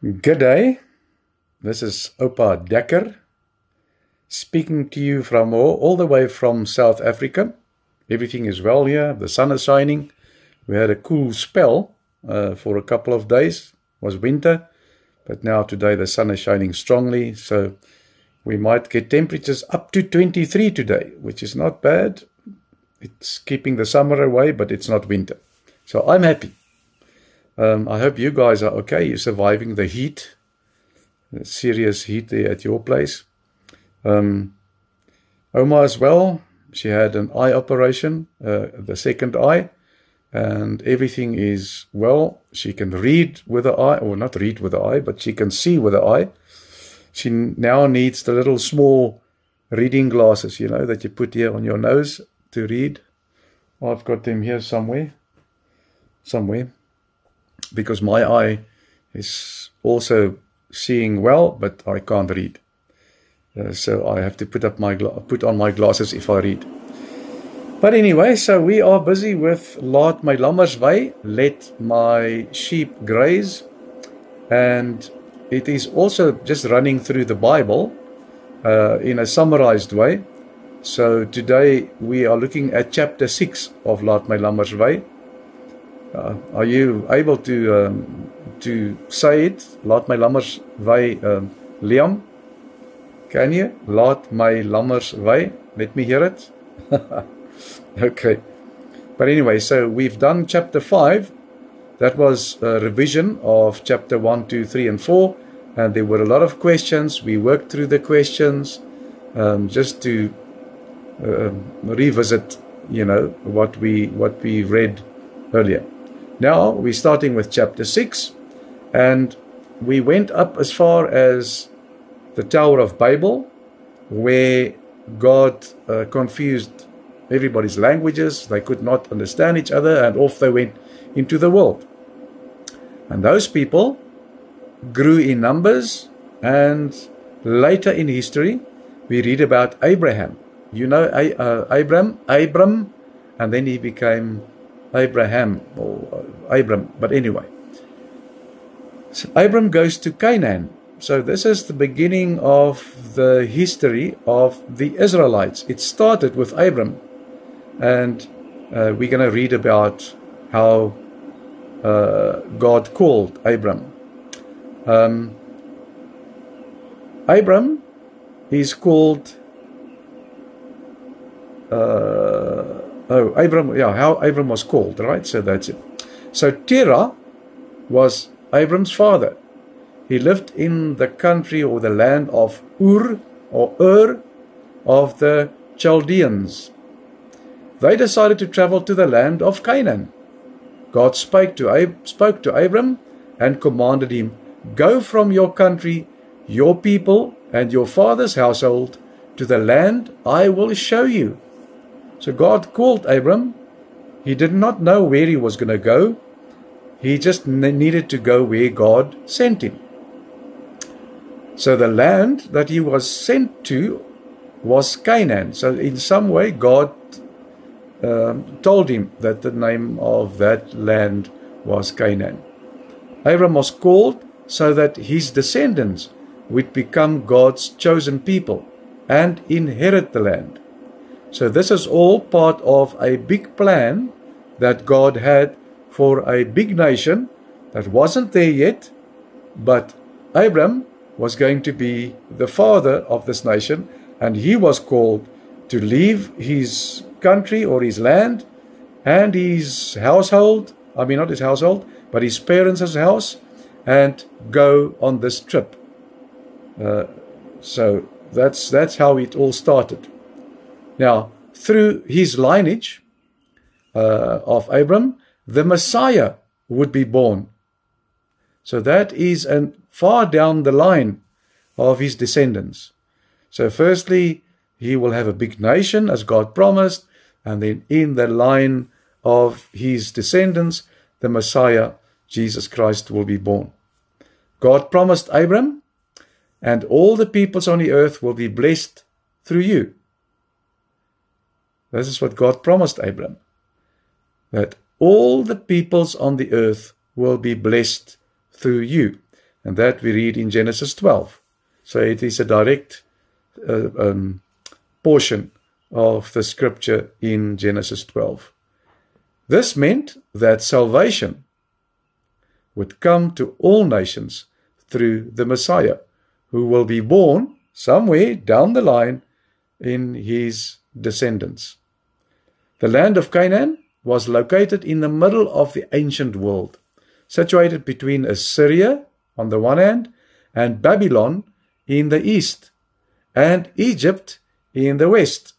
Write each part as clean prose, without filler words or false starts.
Good day. This is Opa Dekker speaking to you from all the way from South Africa. Everything is well here. The sun is shining. We had a cool spell for a couple of days. It was winter, but now today the sun is shining strongly, so we might get temperatures up to 23 today, which is not bad. It's keeping the summer away, but it's not winter. So I'm happy. I hope you guys are okay. You're surviving the heat, the serious heat there at your place. Oma as well. She had an eye operation, the second eye, and everything is well. She can read with the eye, or not read with the eye, but she can see with the eye. She now needs the little small reading glasses, you know, that you put here on your nose to read. I've got them here somewhere. Because my eye is also seeing well, but I can't read. So I have to put on my glasses if I read. But anyway, so we are busy with Laat my lammers wei, let my sheep graze. And it is also just running through the Bible in a summarized way. So today we are looking at chapter 6 of Laat my lammers wei. Are you able to say it? Laat my lammers wei, Liam? Can you? Laat my lammers wei. Let me hear it. Okay. But anyway, so we've done chapter 5. That was a revision of chapter 1, 2, 3, and 4. And there were a lot of questions. We worked through the questions just to revisit, you know, what we read earlier. Now we're starting with chapter 6, and we went up as far as the Tower of Babel, where God confused everybody's languages. They could not understand each other, and off they went into the world. And those people grew in numbers, and later in history we read about Abraham. You know Abram, and then he became Abraham or Abram. But anyway, so Abram goes to Canaan. So this is the beginning of the history of the Israelites. It started with Abram, and we're going to read about how God called Abram. Abram is called how Abram was called, right? So that's it. So Terah was Abram's father. He lived in the country or the land of Ur of the Chaldeans. They decided to travel to the land of Canaan. God spoke to Abram and commanded him, "Go from your country, your people, and your father's household to the land I will show you." So God called Abram. He did not know where he was going to go. He just needed to go where God sent him. So the land that he was sent to was Canaan. So in some way God told him that the name of that land was Canaan. Abram was called so that his descendants would become God's chosen people and inherit the land. So this is all part of a big plan that God had for a big nation that wasn't there yet, but Abram was going to be the father of this nation, and he was called to leave his country or his land and his household, not his household, but his parents' house, and go on this trip. So that's how it all started. Now, through his lineage of Abram, the Messiah would be born. So that is far down the line of his descendants. So firstly, he will have a big nation as God promised, and then in the line of his descendants, the Messiah, Jesus Christ, will be born. God promised Abram, and all the peoples on the earth will be blessed through you. This is what God promised Abram, that all the peoples on the earth will be blessed through you. And that we read in Genesis 12. So it is a direct portion of the scripture in Genesis 12. This meant that salvation would come to all nations through the Messiah, who will be born somewhere down the line in his descendants. The land of Canaan was located in the middle of the ancient world, situated between Assyria on the one hand and Babylon in the east and Egypt in the west.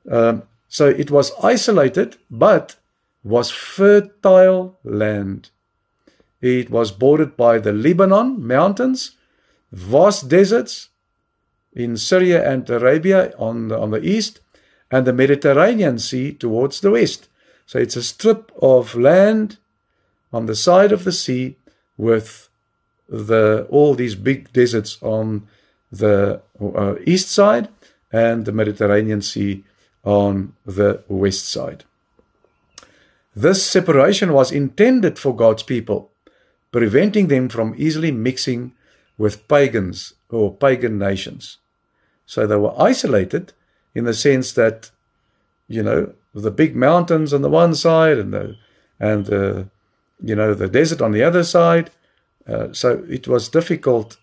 So it was isolated but was fertile land. It was bordered by the Lebanon mountains, vast deserts in Syria and Arabia on the east, and the Mediterranean Sea towards the west. So it's a strip of land on the side of the sea with all these big deserts on the east side and the Mediterranean Sea on the west side. This separation was intended for God's people, preventing them from easily mixing with pagans or pagan nations. So they were isolated in the sense that, the big mountains on the one side and the desert on the other side. So it was difficult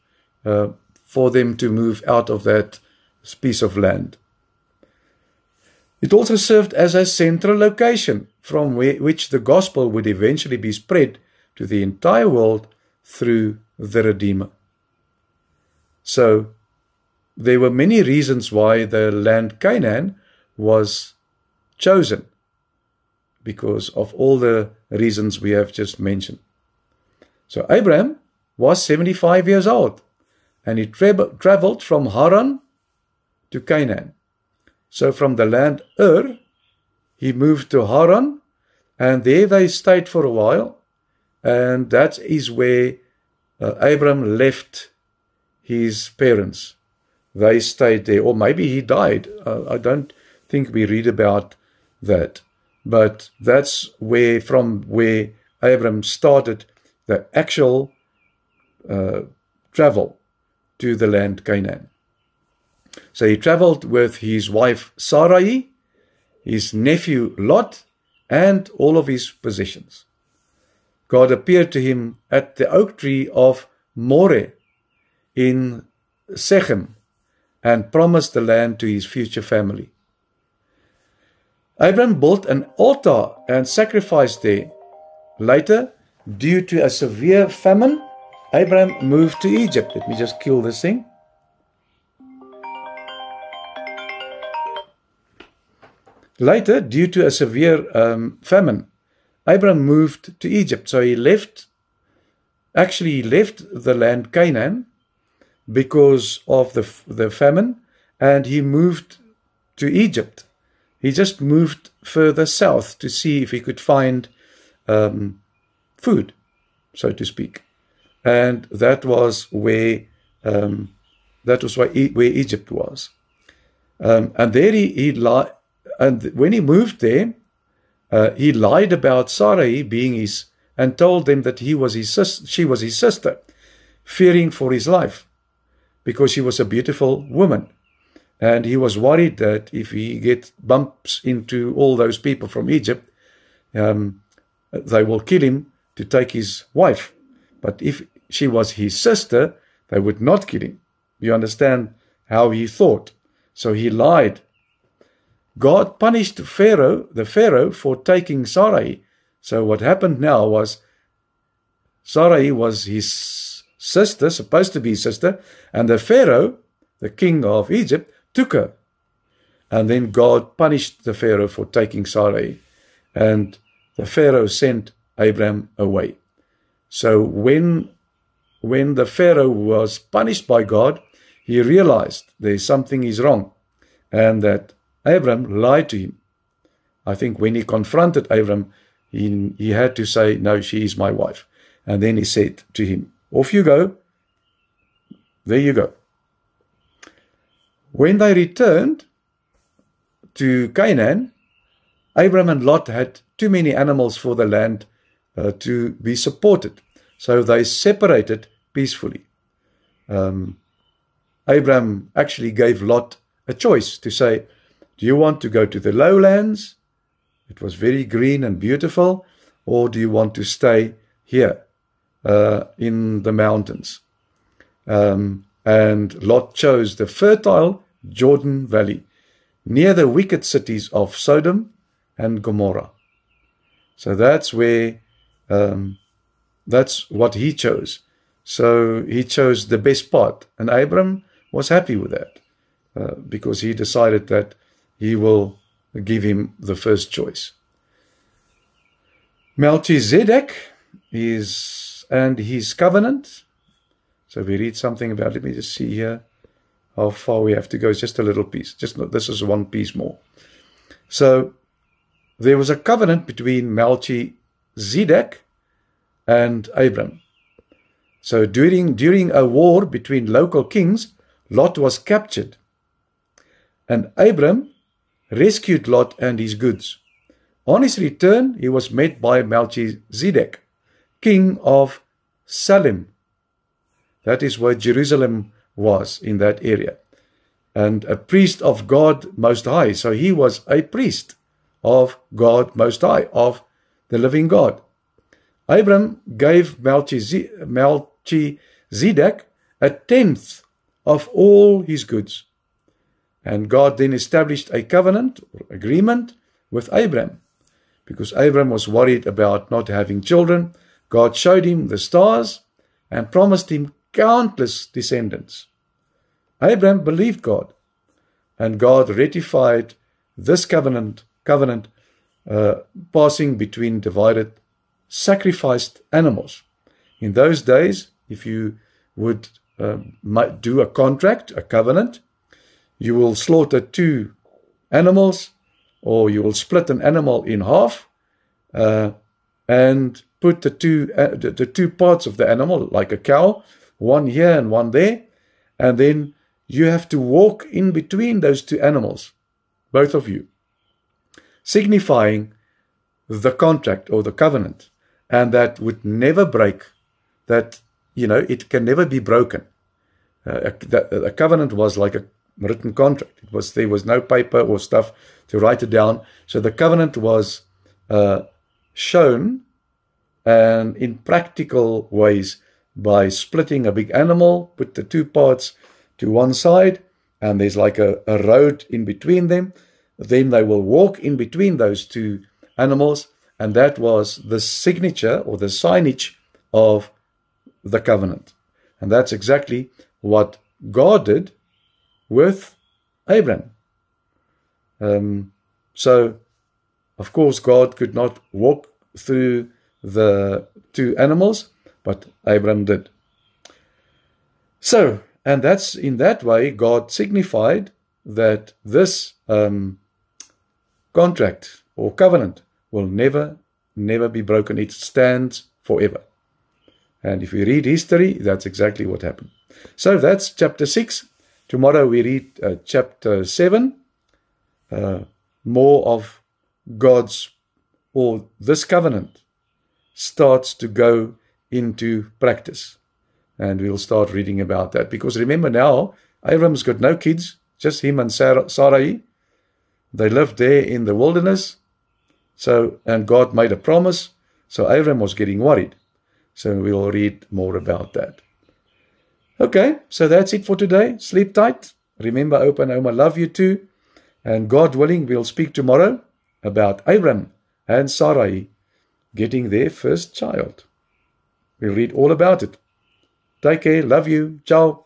for them to move out of that piece of land. It also served as a central location from which the gospel would eventually be spread to the entire world through the Redeemer. So there were many reasons why the land Canaan was chosen, because of all the reasons we have just mentioned. So Abraham was 75 years old, and he traveled from Haran to Canaan. So from the land Ur, he moved to Haran, and there they stayed for a while, and that is where Abraham left his parents. They stayed there, or maybe he died. I don't think we read about that. But that's from where Abraham started the actual travel to the land Canaan. So he traveled with his wife Sarai, his nephew Lot, and all of his possessions. God appeared to him at the oak tree of Moreh in Shechem and promised the land to his future family. Abraham built an altar and sacrificed there. Later, due to a severe famine, Abraham moved to Egypt. Let me just kill this thing. Later, due to a severe famine, Abraham moved to Egypt. So he left the land Canaan because of the famine, and he moved to Egypt. He just moved further south to see if he could find food, so to speak. And that was where Egypt was. And there and when he moved there, he lied about Sarai being and told them that she was his sister, fearing for his life, because she was a beautiful woman. And he was worried that if he bumps into all those people from Egypt, they will kill him to take his wife. But if she was his sister, they would not kill him. You understand how he thought. So he lied. God punished the Pharaoh for taking Sarai. So what happened now was Sarai was his sister, supposed to be his sister, and the Pharaoh, the king of Egypt, took her. And then God punished the Pharaoh for taking Sarai. And the Pharaoh sent Abraham away. So when the Pharaoh was punished by God, he realized there's something is wrong, and that Abraham lied to him. I think when he confronted Abraham, he had to say, no, she is my wife. And then he said to him, off you go. There you go. When they returned to Canaan, Abraham and Lot had too many animals for the land to be supported. So they separated peacefully. Abraham actually gave Lot a choice to say, do you want to go to the lowlands? It was very green and beautiful. Or do you want to stay here in the mountains? And Lot chose the fertile Jordan Valley, near the wicked cities of Sodom and Gomorrah. So that's where, that's what he chose. So he chose the best part. And Abram was happy with that because he decided that he will give him the first choice. Melchizedek and his covenant. So we read something about, let me just see here how far we have to go. It's just a little piece. This is one piece more. So there was a covenant between Melchizedek and Abram. So during a war between local kings, Lot was captured. And Abram rescued Lot and his goods. On his return, he was met by Melchizedek, king of Salem. That is where Jerusalem was, in that area. And a priest of God Most High. So he was a priest of God Most High, of the living God. Abram gave Melchizedek a tenth of all his goods. And God then established a covenant or agreement with Abram. Because Abram was worried about not having children, God showed him the stars and promised him countless descendants. Abram believed God, and God ratified this covenant passing between divided sacrificed animals. In those days, if you would do a contract, a covenant, you will slaughter 2 animals, or you will split an animal in half and put the two parts of the animal, like a cow, one here and one there, and then you have to walk in between those 2 animals, both of you, signifying the contract or the covenant, and that would never break, that, it can never be broken. A covenant was like a written contract. There was no paper or stuff to write it down. So the covenant was shown and in practical ways by splitting a big animal, put the 2 parts to one side, and there's like a road in between them. Then they will walk in between those 2 animals, and that was the signature or the signage of the covenant. And that's exactly what God did with Abram. So, of course, God could not walk through the 2 animals, but Abram did. So, and that's in that way God signified that this contract or covenant will never be broken. It stands forever. And if we read history, that's exactly what happened. So that's chapter 6. Tomorrow we read chapter 7. More of God's, or this covenant starts to go into practice. And we'll start reading about that. Because remember now, Abram's got no kids, just him and Sarai. They lived there in the wilderness. So, and God made a promise. So Abram was getting worried. So we'll read more about that. Okay, so that's it for today. Sleep tight. Remember, Oupa and Oma love you too. And God willing, we'll speak tomorrow about Abram and Sarai getting their first child. We'll read all about it. Take care. Love you. Ciao.